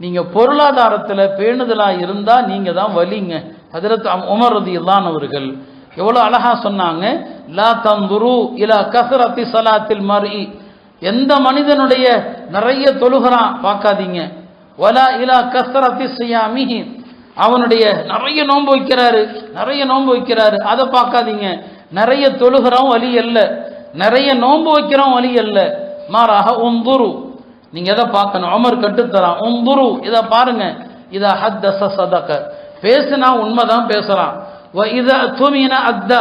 நீங்க பொருளாதாரத்துல பேணுதலா இருந்தா நீங்க தான் வலிங்க. ஹஜ்ரத் உமர் ரலியல்லாஹு அவர்கள் எவ்வளவு அழகா சொன்னாங்க, லா தந்துரு இலா கஸரத்தி ஸலாத்தில் மர்இ, எந்த மனிதனுடைய நிறைய தொழுகிறான் பார்க்காதீங்க, வலா இலா கஸரத்தி ஸியாமிஹி, அவனுடைய நிறைய நோன்பு வைக்கிறாரு அதை பார்க்காதீங்க. நிறைய தொழுகிறோம் வலி அல்ல, நிறைய நோன்பு வைக்கிறோம் வலி அல்ல. மாறாக உந்துரு, நீங்க எதை பார்க்கணும், உமர் கட்டுத்தரான், உந்துரு இதை பாருங்க, இதா ஹத்தஸ ஸதக, பேசினா உண்மைதான் பேசுறான், வ இதா துமின அத்தா,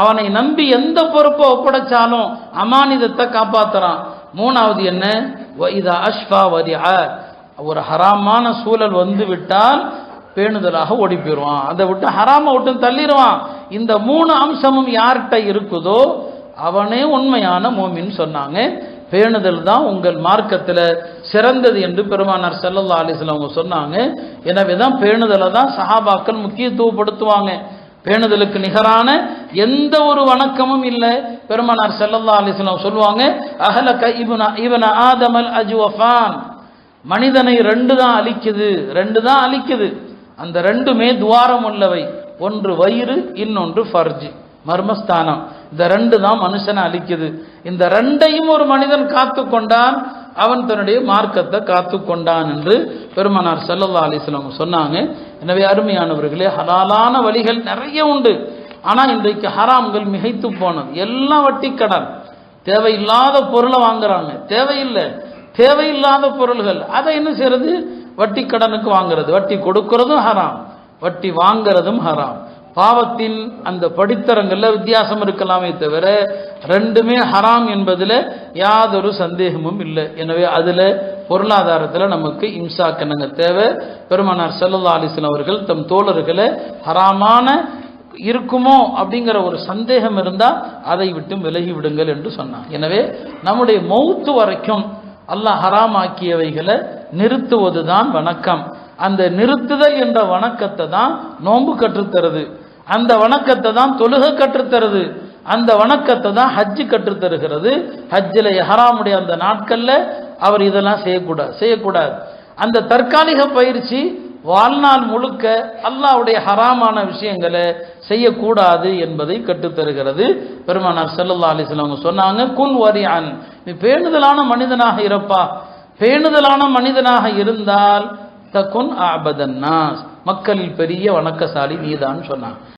அவனை நம்பி எந்த பொறுப்பை ஒப்படைச்சாலும் அமானிதத்தை காப்பாத்துறான். மூணாவது என்ன, வ இதா அஷ்ஃபா வரிஆ, ஒரு ஹராமான சூழல் வந்து விட்டால் பேணுதலாக ஓடி போயிடுவான், அதை விட்டு ஹராம விட்டு தள்ளிடுவான். இந்த மூணு அம்சமும் யார்கிட்ட இருக்குதோ அவனே உண்மையான மோமின் சொன்னாங்க. பேணுதல் தான் உங்கள் மார்க்கத்தில் சிறந்தது என்று பெருமானார் ஸல்லல்லாஹு அலைஹி வஸல்லம் அவங்க சொன்னாங்க. எனவே தான் பேணுதலை தான் சஹாபாக்கள் முக்கியத்துவப்படுத்துவாங்க. பேணுதலுக்கு நிகரான எந்த ஒரு வணக்கமும் இல்லை. பெருமானார் ஸல்லல்லாஹு அலைஹி வஸல்லம் சொல்லுவாங்க, அஹலக இப்ன ஆதமல் அஜ்வஃபான், மனிதனை ரெண்டு தான் அழிக்குது. அந்த ரெண்டுமே துவாரம் உள்ளவை, ஒன்று வயிறு, இன்னொன்று ஃபர்ஜ், மர்மஸ்தானம். இந்த ரெண்டு தான் மனுஷனை அழிக்குது. இந்த ரெண்டையும் ஒரு மனிதன் காத்து கொண்டான், அவன் தன்னுடைய மார்க்கத்தை காத்து கொண்டான் என்று பெருமானார் ஸல்லல்லாஹு அலைஹி வஸல்லம் சொன்னாங்க. எனவே அருமையானவர்களே, ஹலாலான வழிகள் நிறைய உண்டு. ஆனால் இன்றைக்கு ஹராம்கள் மிகைத்து போனது. எல்லாம் வட்டி கடன், தேவையில்லாத பொருளை வாங்குறாங்க, தேவையில்லாத பொருள்கள், அதை என்ன செய்யறது, வட்டி கடனுக்கு வாங்குறது. வட்டி கொடுக்கிறதும் ஹராம், வட்டி வாங்கிறதும் ஹராம். பாவத்தின் அந்த படித்தரங்கள்ல வித்தியாசம் இருக்கலாமே தவிர ரெண்டுமே ஹராம் என்பதில் யாதொரு சந்தேகமும் இல்லை. எனவே அதில் பொருளாதாரத்தில் நமக்கு இம்சாக்கனங்க தேவை. பெருமானார் ஸல்லல்லாஹு அலைஹி வஸல்லம் அவர்கள் தம் தோழர்களை ஹராமான இருக்குமோ அப்படிங்கிற ஒரு சந்தேகம் இருந்தால் அதை விட்டு விலகி விடுங்கள் என்று சொன்னார். எனவே நம்முடைய மௌத்து வரைக்கும் அல்லாஹ் ஹராமாக்கியவைகளை நிறுத்துவதுதான் வணக்கம். அந்த நிறுத்துதல் என்ற வணக்கத்தை தான் நோன்பு கற்றுத்தருது, அந்த வணக்கத்தை தான் தொழுகை கற்றுத்தருது, அந்த வணக்கத்தை தான் ஹஜ்ஜு கற்றுத்தருகிறது. ஹஜ்ஜில் ஹராமுடைய அந்த நாட்கள்ல அவர் இதெல்லாம் செய்யக்கூடாது. அந்த தற்காலிக பயிற்சி வாழ்நாள் முழுக்க அல்லாஹ்வுடைய ஹராமான விஷயங்களை செய்யக்கூடாது என்பதை கற்றுத்தருகிறது. பெருமானார் ஸல்லல்லாஹு அலைஹி வஸல்லம் சொன்னாங்க, குன் வரிஅன், நீ பேணுதலான மனிதனாக இருப்பா. பேணுதலான மனிதனாக இருந்தால் தகுன் அபதன் நாஸ், மக்களில் பெரிய வணக்கசாலி நீதான் சொன்னான்.